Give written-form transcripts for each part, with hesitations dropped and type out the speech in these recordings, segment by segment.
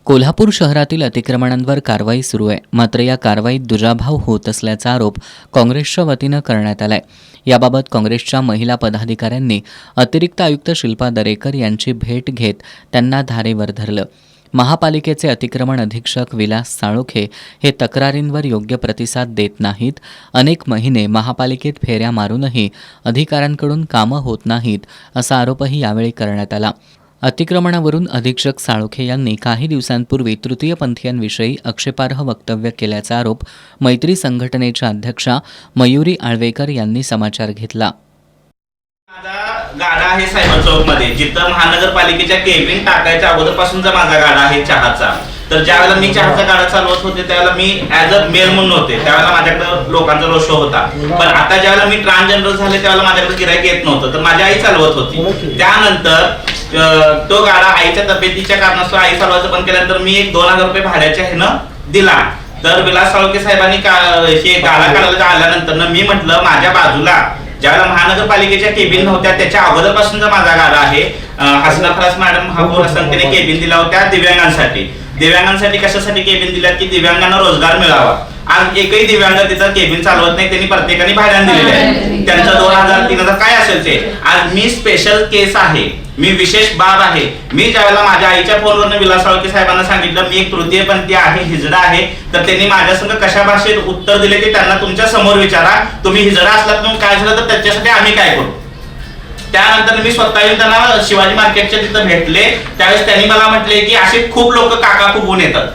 कोल्हापूर शहरातील अतिक्रमणांवर कारवाई सुरू आहे. मात्र या कारवाईत दुजाभाव होत असल्याचा आरोप काँग्रेसच्या वतीनं करण्यात आलाय. याबाबत काँग्रेसच्या महिला पदाधिकाऱ्यांनी अतिरिक्त आयुक्त शिल्पा दरेकर यांची भेट घेत त्यांना धारेवर धरलं. महापालिकेचे अतिक्रमण अधीक्षक विलास साळोखे हे तक्रारींवर योग्य प्रतिसाद देत नाहीत. अनेक महिने महापालिकेत फेऱ्या मारूनही अधिकाऱ्यांकडून कामं होत नाहीत असा आरोपही यावेळी करण्यात आला. अतिक्रमणावरून अधीक्षक साळोखे यांनी काही दिवसांपूर्वी तृतीयपंथीयांविषयी आक्षेपार्ह वक्तव्य केल्याचा आरोप मैत्री संघटनेच्या अध्यक्षा मयुरी आळवेकर यांनी समाचार घेतला. माझा गाडा आहे सायबर चौक मध्ये, जिथं महानगरपालिकेच्या केबिन टाकायच्या अगोदरपासूनचा माझा गाडा आहे चहाचा. तर ज्यावेळेला मी चहाचा गाडा चालवत होते त्यावेळेला मी ऍज अ मेल म्हणून होते, त्यावेळेला माझ्याकडे लोकांचा रोषो होता. पण आता ज्यावेळेला मी ट्रान्सजेंडर झाले त्यावेळेला माझ्याकडे गिराईक येत नव्हतं, तर माझी आई चालवत होती. त्यानंतर तो गाडा आईच्या तब्येतीच्या कारणास्तव आई चालवायचं बंद केल्यानंतर मी एक 2000 रुपये भाड्याच्या ह्यानं दिला. तर विलास साळोखे साहेबांनी हे गाडा काढायला आल्यानंतर मी म्हटलं माझ्या बाजूला ज्यावेळेला महानगरपालिकेच्या केबिन नव्हत्या त्याच्या अगोदरपासूनचा माझा गाडा आहे. हसना फरास मॅडम महापौर संस्थेने केबिन दिला होत्या दिव्यांगांसाठी. दिव्यांगांसाठी कशासाठी केबिन दिल्या की दिव्यांगांना रोजगार मिळावा. आज एकही दिव्यांग तिथं केबिन चालवत नाही, त्यांनी प्रत्येकाने भाड्याने दिलेले आहे. त्यांचं 2000-3000 काय असेल ते. आज मी स्पेशल केस आहे, मी विशेष बाब आहे. मी ज्यावेळेला माझ्या आईच्या फोनवरून विलास साळोखे साहेबांना सांगितलं मी एक तृतीयपंथी आहे, हिजडा आहे, तर त्यांनी माझ्या संग कशा भाषेत उत्तर दिले ते त्यांना तुमच्या समोर विचारा. तुम्ही हिजडा असलात म्हणून काय झालं तर त्याच्यासाठी आम्ही काय करू. त्यानंतर मी स्वतः येऊन त्यांना शिवाजी मार्केटच्या तिथं भेटले. त्यावेळेस त्यांनी मला म्हटले की असे खूप लोक काका फुगवून येतात.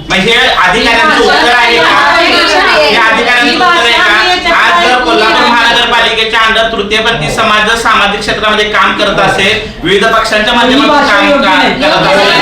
म्हणजे अधिकाऱ्यांचं उत्तर आहे का? हे अधिकाऱ्यांचं उत्तर आहे का? आज जर कोल्हापूर महानगरपालिकेच्या अंडर तृतीयपंथी समाज सामाजिक क्षेत्रामध्ये काम करत असेल, विविध पक्षांच्या माध्यमातून काम करत असेल.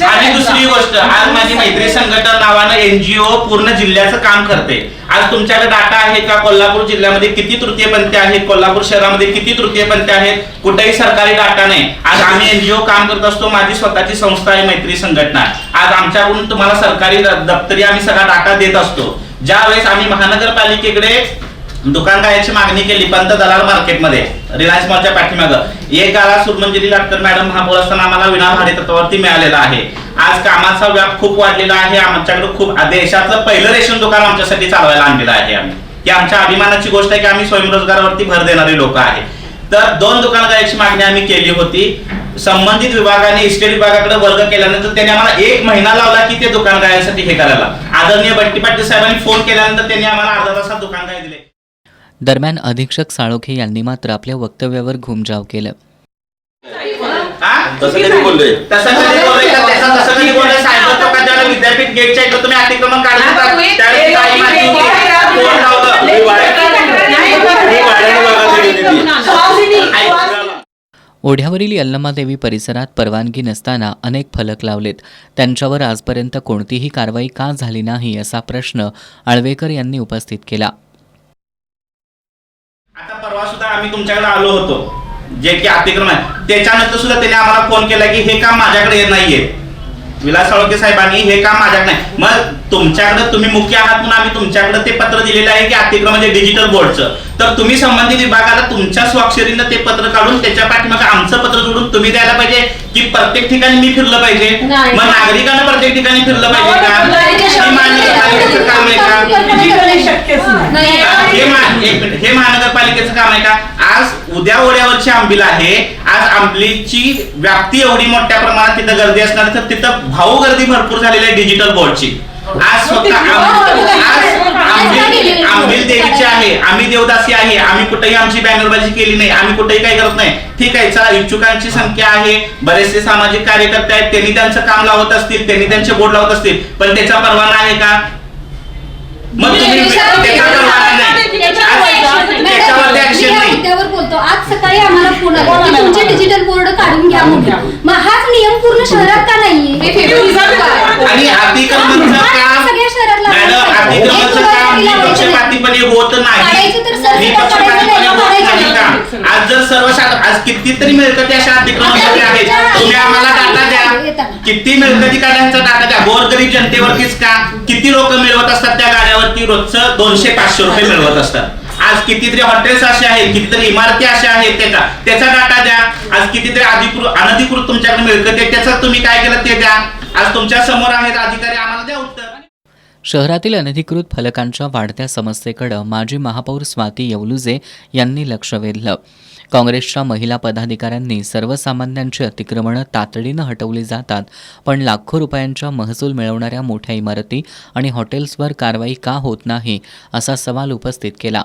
आणि दुसरी गोष्ट, आज माझी मैत्री संघटना नावानं NGO पूर्ण जिल्ह्याचं काम करते. आज तुमच्याकडे डाटा आहे का कोल्हापूर जिल्ह्यामध्ये किती तृतीयपंथी आहेत, कोल्हापूर शहरामध्ये किती तृतीयपंथी आहेत? कुठेही सरकारी डाटा नाही. आज आम्ही NGO काम करत असतो, माझी स्वतःची संस्था आहे मैत्री संघटना. आज आमच्याकडून तुम्हाला सरकारी दप्तरी आम्ही सगळा डाटा देत असतो. ज्यावेळेस आम्ही महानगरपालिकेकडे दुकान गाळ्याची मागणी केली पंत दलाल मार्केटमध्ये रिलायन्स मॉलच्या पाठीमागं, एक गाळा सुमंजली डॉक्टर मॅडम महापौर असताना आम्हाला विना भाडे तत्वावरती मिळालेला आहे. आज कामाचा व्याप खूप वाढलेला आहे. आमच्याकडे खूप देशातलं पहिलं रेशन दुकान आमच्यासाठी चालवायला आणलेलं आहे आम्ही. ही आमच्या अभिमानाची गोष्ट आहे की आम्ही स्वयंरोजगारावरती भर देणारे लोक आहे. तर 2 दुकान गाळ्याची मागणी आम्ही केली होती. संबंधित विभागाने इस्टेट विभागाकडे वर्ग केल्यानंतर त्यांनी आम्हाला 1 महिना लावला की ते दुकान गाळ्यासाठी हे करायला. आदरणीय बट्टी पाटील साहेबांनी फोन केल्यानंतर त्यांनी आम्हाला अर्धा तासात दुकान गाळे दिले. दरम्यान अधीक्षक साळोखे यांनी मात्र आपल्या वक्तव्यावर घुमजाव केलं. विद्यापीठ गेटच्या इकडे तुम्ही अतिक्रमण काढत ओढ्यावरील यल्लमादेवी परिसरात परवानगी नसताना अनेक फलक लावलेत. त्यांच्यावर आजपर्यंत कोणतीही कारवाई का झाली नाही असा प्रश्न आळवेकर यांनी उपस्थित केला. आता परवा सुद्धा आम्ही तुमच्याकडे आलो होतो, जे की अतिक्रमण, त्याच्यानंतर सुद्धा त्यांनी आम्हाला फोन केला की हे काम माझ्याकडे येत नाहीये. विलास साळोखे साहेबांनी हे काम माझ्याकडे नाही. मग तुमच्याकडे तुम्ही मुख्य आहात म्हणून आम्ही तुमच्याकडे ते पत्र दिलेलं आहे की अतिक्रमण डिजिटल बोर्डचं. तर तुम्ही संबंधित विभागाला तुमच्या स्वाक्षरीनं ते पत्र काढून त्याच्या पाठीमागे आमचं पत्र जोडून तुम्ही द्यायला पाहिजे की प्रत्येक ठिकाणी मी फिरलं पाहिजे. मग नागरिकांना प्रत्येक ठिकाणी फिरलं पाहिजे का? काम आहे का? हे महानगरपालिकेचं काम आहे का? आज उद्या ओढ्यावरची आंबील आहे. आज आंबलीची व्याप्ती एवढी मोठ्या प्रमाणात तिथं गर्दी असणार, तर तिथं भाऊ गर्दी भरपूर झालेली आहे डिजिटल बोर्डची. आज स्वतः आंबील देवीची आहे, आम्ही देवदासी आहे. आम्ही कुठेही आमची बॅनरबाजी केली नाही, आम्ही कुठेही काही करत नाही. ठीक आहे, चला, इच्छुकांची संख्या आहे, बरेचसे सामाजिक कार्यकर्ते आहेत, त्यांनी त्यांचं काम लावत असतील, त्यांनी त्यांचे बोर्ड लावत असतील, पण त्याचा परवाना आहे का? मग तुम्ही त्याचा परवाना नाही, त्याच्यावर ऍक्शन नाही. बोलतो आज सकाळी आम्हाला फोन आला की तुमचे डिजिटल बोर्ड काढून घ्या म्हणून. मग हाच नियम पूर्ण शहरात का नाहीये? आणि अतिक्रमणचं काम मॅडम, अतिक्रमणचं काम निपक्षपातीपणे होत नाही. निपक्षपातीपणे होत नाही का? आज जर आज कितीतरी मिळकती अशा अतिक्रमणासाठी आहेत, तुम्ही आम्हाला डाटा द्या. किती मिळकती काढण्याचा डाटा द्या. गोरगरीब जनतेवरतीच का? किती लोक मिळवत असतात त्या गाड्यावरती रोजचं 200-500 रुपये मिळवत असतात. आज कितीतरी हॉटेल्स असे आहेत, कितीतरी इमारती अशा आहेत, त्याचा डाटा द्या. आज कितीतरी अनधिकृत तुमच्याकडे मिळकत आहे, त्याचं तुम्ही काय केलं ते द्या. आज तुमच्या समोर आहेत अधिकारी, आम्हाला द्या उत्तर. शहरातील अनधिकृत फलकांच्या वाढत्या समस्येकडे माजी महापौर स्वाती येवलुजे यांनी लक्ष वेधलं. काँग्रेसच्या महिला पदाधिकाऱ्यांनी सर्वसामान्यांची अतिक्रमणं तातडीनं हटवली जातात, पण लाखो रुपयांच्या महसूल मिळवणाऱ्या मोठ्या इमारती आणि हॉटेल्सवर कारवाई का होत नाही असा सवाल उपस्थित केला.